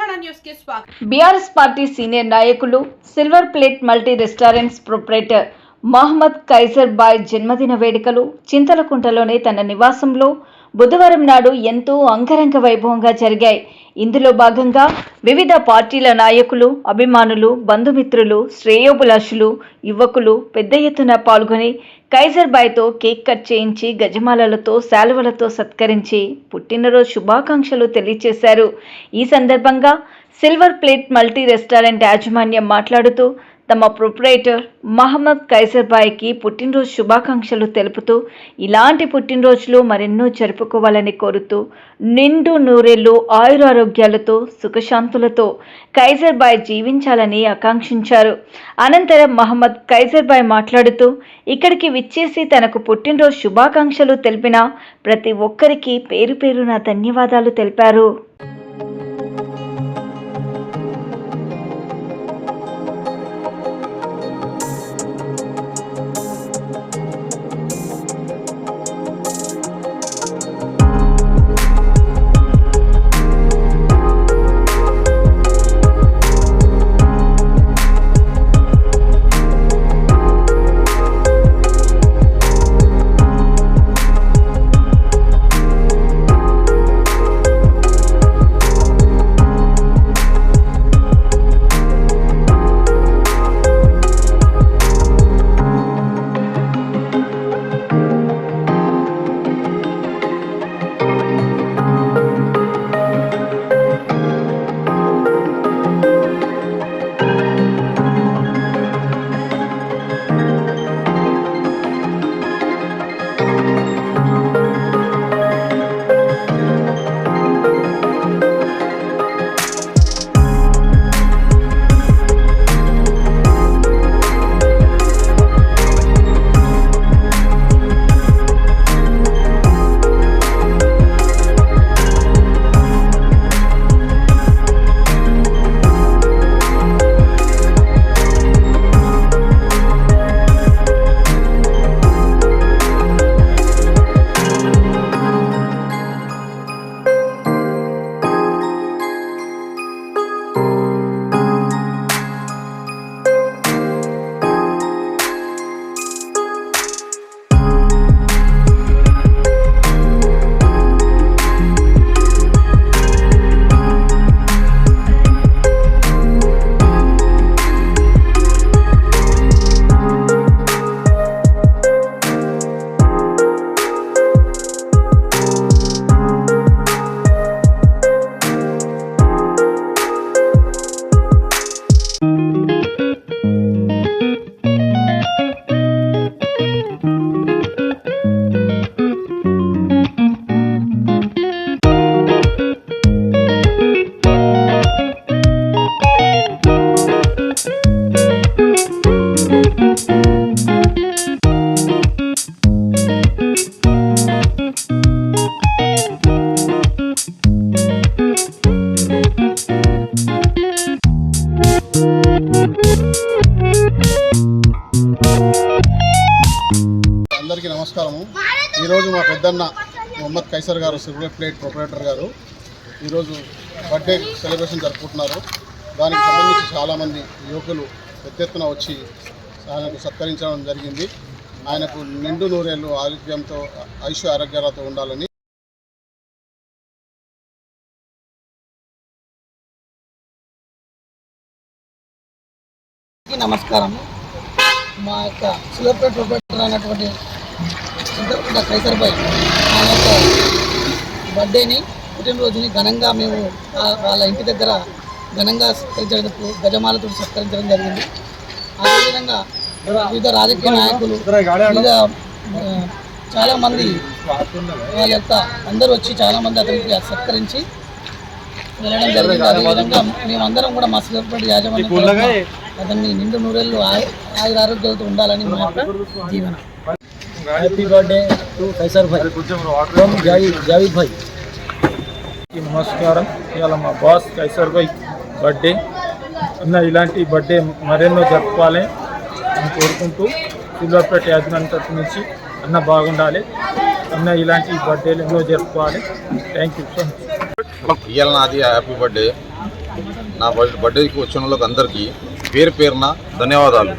Telangana news కి స్వాగతం. BRS party senior నాయకులు silver plate multi restaurants proprietor Mohammed Qaiser Bhai జన్మదిన వేడుకలు చింతలకుంటలోని తన నివాసంలో బుధవారం నాడు ఎంతో అంగరంగ వైభవంగా జరిగాయి. ఇందులో భాగంగా వివిధ పార్టీల నాయకులు, అభిమానులు, బంధుమిత్రులు, శ్రేయోభిలాషులు, యువకులు పెద్ద ఎత్తున పాల్గొని కైసర్ బాయ్తో కేక్ కట్ చేయించి గజమాలలతో శాలువలతో సత్కరించి పుట్టినరోజు శుభాకాంక్షలు తెలియజేశారు. ఈ సందర్భంగా సిల్వర్ ప్లేట్ మల్టీ రెస్టారెంట్ యాజమాన్యం మాట్లాడుతూ తమ ప్రొప్రైటర్ మహమ్మద్ కైసర్ బాయ్కి పుట్టినరోజు శుభాకాంక్షలు తెలుపుతూ ఇలాంటి పుట్టినరోజులు మరెన్నో జరుపుకోవాలని కోరుతూ నిండు నూరేళ్లు ఆయురారోగ్యాలతో సుఖశాంతులతో కైసర్ బాయ్ జీవించాలని ఆకాంక్షించారు. అనంతరం మహమ్మద్ కైసర్ బాయ్ మాట్లాడుతూ ఇక్కడికి విచ్చేసి తనకు పుట్టినరోజు శుభాకాంక్షలు తెలిపిన ప్రతి ఒక్కరికి పేరు పేరున ధన్యవాదాలు తెలిపారు. అందరికీ నమస్కారము. ఈరోజు మా పెద్దన్న మహమ్మద్ కైసర్ గారు సిల్వర్ ప్లేట్ ప్రొపరేటర్ గారు ఈరోజు బర్త్డే సెలబ్రేషన్ జరుపుకుంటున్నారు. దానికి సంబంధించి చాలామంది యువకులు పెద్ద ఎత్తున వచ్చి ఆయనకు సత్కరించడం జరిగింది. ఆయనకు నిండు నూరేళ్ళు ఆరోగ్యంతో ఆరోగ్యాలతో ఉండాలని. నమస్కారం. మా యొక్క సిల్వర్ ప్లేట్ ప్రొపరేటర్ అయినటువంటి చింతలకుంట కైసర్ బాయ్ మా యొక్క బర్త్డేని పుట్టినరోజుని ఘనంగా మేము వాళ్ళ ఇంటి దగ్గర ఘనంగా సత్కరించడానికి గజమాలతో సత్కరించడం జరిగింది. అదేవిధంగా వివిధ రాజకీయ నాయకులు వివిధ చాలామంది వాళ్ళ యొక్క అందరూ వచ్చి చాలామంది అతనికి సత్కరించి వెళ్ళడం జరిగింది. అదేవిధంగా మేమందరం కూడా మా సిల్వర్ ప్లేట్ యాజమాన్యం అతన్ని నిండు నూరేళ్ళు ఆరోగ్యాలతో ఉండాలని మా యొక్క జీవన. Happy birthday to Kaiser bhai from Javeed bhai. నమస్కారం. ఇవాళ మా బాస్ కైసర్ భాయ్ బర్త్డే అన్న. ఇలాంటి బర్త్డే మరెన్నో జరుపుకోవాలి అని కోరుకుంటూ సిల్వర్ ప్లేట్ యాజమాన్యం తరఫు నుంచి అన్న బాగుండాలి అన్న. ఇలాంటి బర్త్డేలు ఎన్నో జరుపుకోవాలి. Thank you so much. ఇవాళ నాది హ్యాపీ బర్త్డే. నా బర్త్డేకి వచ్చిన వాళ్ళకి అందరికీ పేరు పేరున ధన్యవాదాలు.